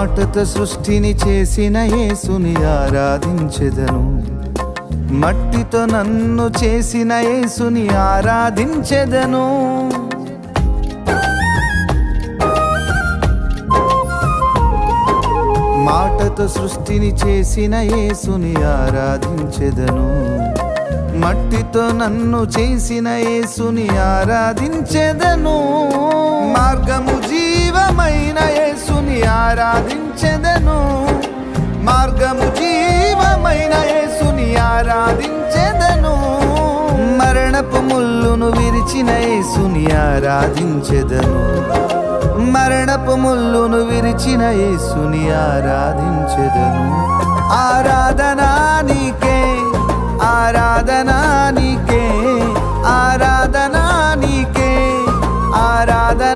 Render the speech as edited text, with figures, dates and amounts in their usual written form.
మాటతో సృష్టిని చేసిన యేసుని ఆరాధించెదను, మట్టితో నన్ను చేసిన యేసుని ఆరాధించెదను. మాటతో సృష్టిని చేసిన యేసుని ఆరాధించెదను, మట్టితో నన్ను చేసిన యేసుని ఆరాధించెదను. మార్గము జీవమైన యేసుని ఆరాధించెదను, మార్గము జీవమైన యేసుని ఆరాధించెదను. మరణపు ముల్లును విరిచిన యేసుని ఆరాధించెదను, మరణపు ముల్లును విరిచిన యేసుని ఆరాధించెదను. ఆరాధనా